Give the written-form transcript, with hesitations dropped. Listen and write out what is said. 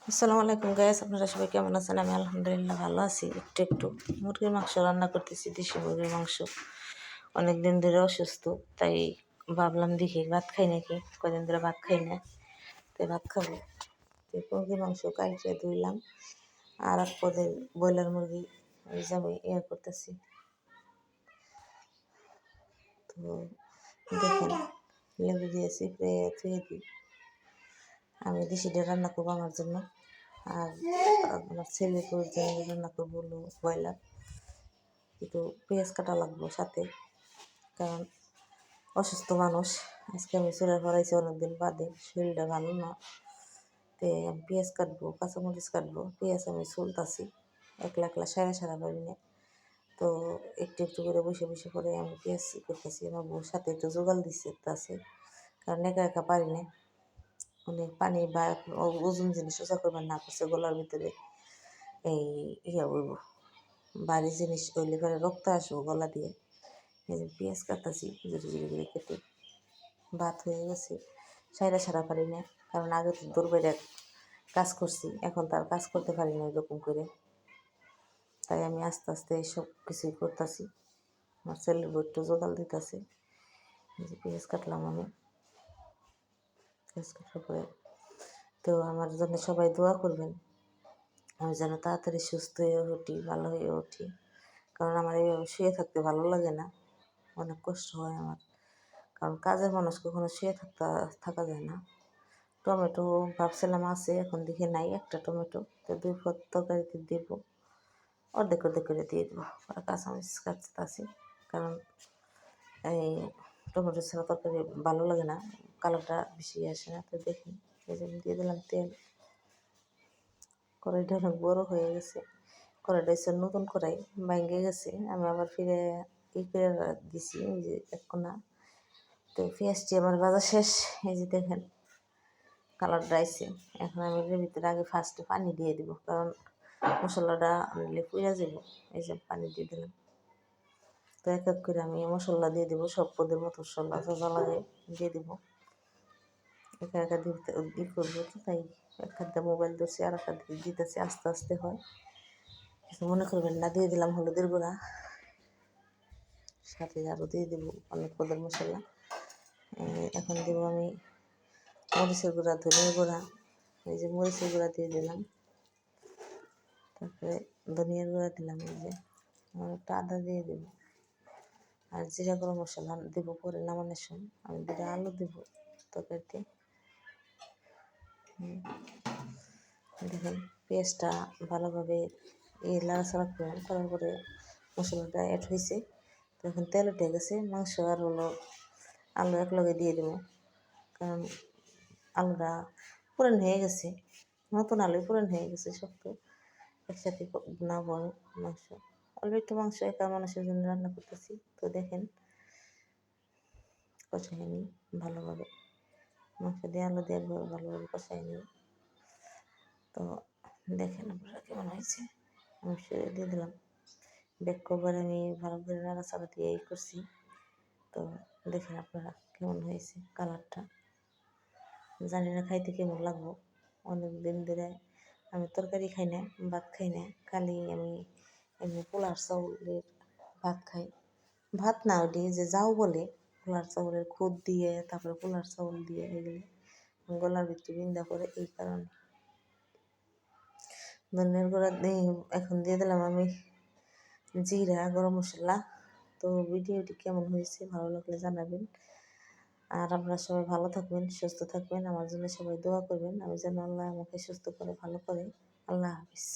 আসসালামু আলাইকুম গাইস, আপনারা সবাই কেমন আছেন? আমি আলহামদুলিল্লাহ ভালো আছি। একটু মুরগির মাংস রান্না করতেছি, দেশি মুরগির মাংস। অনেক দিন ধরে অসুস্থ, তাই ভাবলাম দেখি ভাত খাই নাকি। কদিন ধরে ভাত খাই না, তাই ভাত খাবো। তো মুরগির মাংস কালকে ধুইলাম, আর এক পদের ব্রয়লার মুরগি ওই যে আমি করতেছি। তো দেখেন, লেবু দিয়েছি, ধুয়ে দিই। আমি দেশিটা রান্না করবো আমার জন্য, আর আমার ছেলেকে জন্য রান্না করবো হলো ব্রয়লার। একটু পেঁয়াজ কাটা লাগবো সাথে, কারণ অসুস্থ মানুষ। আজকে আমি চুলের ভরাইছি অনেকদিন বাদে, শরীরটা ভালো না। তে আমি পেঁয়াজ কাটবো, কাঁচামরিচ কাটবো। পেঁয়াজ আমি চুলতাছি, একলা একলা সারা পারি না। তো একটু একটু করে বসে বসে করে আমি পেঁয়াজ করতেছি। আমার বউর সাথে একটু জোগাল দিচ্ছে আছে, কারণ একা একা পারি না। অনেক পানি বা ওজন জিনিস সোজা করবার না করছে গলার ভিতরে এই হইব, ভারী জিনিস হইলে পরে রক্ত আসবো গলা দিয়ে। এই যে পেঁয়াজ কাটতেছি জুড়ি জুড়ি করে কেটে। ভাত হয়ে গেছে, সারা পারি না, কারণ আগে তো দৌড় বাইরে কাজ করছি, এখন তার কাজ করতে পারি না এরকম করে। তাই আমি আস্তে আস্তে সব কিছুই করতেছি। আমার ছেলের বউ একটু জোগাল দিতেছে। এই যে পেঁয়াজ কাটলাম আমি, পেঁয়াজ কাটার পরে তো আমার জন্য সবাই দোয়া করবেন, আমি যেন তাড়াতাড়ি সুস্থ হয়ে উঠি, ভালো হয়ে উঠি। কারণ আমার এইভাবে শুয়ে থাকতে ভালো লাগে না, অনেক কষ্ট হয় আমার। কারণ কাজের মানুষ কখনো শুয়ে থাকা যায় না। টমেটো ভাবছিলাম আছে, এখন দেখি নাই একটা টমেটো। তো 2 পদ তরকারিতে দিব, অর্ধেক অর্ধেক করে দিয়ে দেবো। আর কাঁচামরিচ কাটতেছি, কারণ এই টমেটো ছাড়া তরকারি ভালো লাগে না, কালারটা বেশি আসে না। তো দেখি, এই যে দিয়ে দিলাম তেল। কড়াইটা অনেক বড় হয়ে গেছে, কড়াইটা হচ্ছে নতুন কড়াই, ভেঙে গেছে। আমি আবার ফিরে করে দিছি, এই যে এক কোনা। তো পেঁয়াজটি আমার ভাজা শেষ। এই যে দেখেন কালারটা আইছে। এখন আমি এর ভিতরে আগে ফার্স্টে পানি দিয়ে দিব, কারণ মশলাটা নিলে পুড়ে যাব। এই যে পানি দিয়ে দিলাম। তো এক এক করে আমি মশলা দিয়ে দিব, সব পদের মতো মশলা যা লাগে দিয়ে দিব। একা একা দিতে করবো তো, তাই এক হাতে মোবাইল ধরছি আর এক হাতে দিতেছি, আস্তে আস্তে হয়, কিছু মনে করবেন না। দিয়ে দিলাম হলুদের গুঁড়া, সাথে আরও দিয়ে দেবো অনেক পদের মশলা। এখন দেবো আমি মরিচের গুঁড়া, ধনিয়ার গুঁড়া। এই যে মরিচের গুঁড়া দিয়ে দিলাম, তারপরে ধনিয়ার গুঁড়া দিলাম। এই যে একটা আদা দিয়ে দেবো, আর জিরা গরম মশলা দেবো পরে নামানোর সময়। আমি 2টা আলু দেবো তরকারিতে। দেখেন পেঁয়াজটা ভালোভাবে নাড়াচাড়া করলাম, করার পরে মশলাটা অ্যাড হয়েছে। তো এখন তেল উঠে গেছে, মাংস আর হলো আলু একলগে দিয়ে দেবো, কারণ আলুটা পুরান হয়ে গেছে, নতুন আলু পুরান হয়ে গেছে, শক্ত একসাথে না বড় মাংস। অল্প একটু মাংস একা মানুষের জন্য রান্না করতেছি। তো দেখেন কষাই নিই ভালোভাবে, মাংস দিয়ে আলু দিয়ে ভালোভাবে কষাই নিই। তো দেখেন আপনারা কেমন হয়েছে। আমি সেরে দিয়ে দিলাম, ব্যাক কভার আমি ভালো করে নাড়াচাড়া দিয়ে করছি। তো দেখেন আপনারা কেমন হয়েছে কালারটা। জানি না খাইতে কেমন লাগবো। অনেক দিন ধরে আমি তরকারি খাই না, ভাত খাই না, খালি আমি এমনি পোলার চাউলের ভাত খাই। ভাত না, ওটি যে যাও বলে, পোলার চাউলের খুদ দিয়ে, তারপরে পোলার চাউল দিয়ে এগুলি গলার ভিতরে বিন্দা করে, এই কারণে। ধনিয়ার গুঁড়া এখন দিয়ে দিলাম আমি জিরা, গরম মশলা। তো ভিডিওটি কেমন হয়েছে ভালো লাগলে জানাবেন। আর আপনারা সবাই ভালো থাকবেন, সুস্থ থাকবেন, আমার জন্য সবাই দোয়া করবেন, আমি যেন আল্লাহ আমাকে সুস্থ করে ভালো করে। আল্লাহ হাফিজ।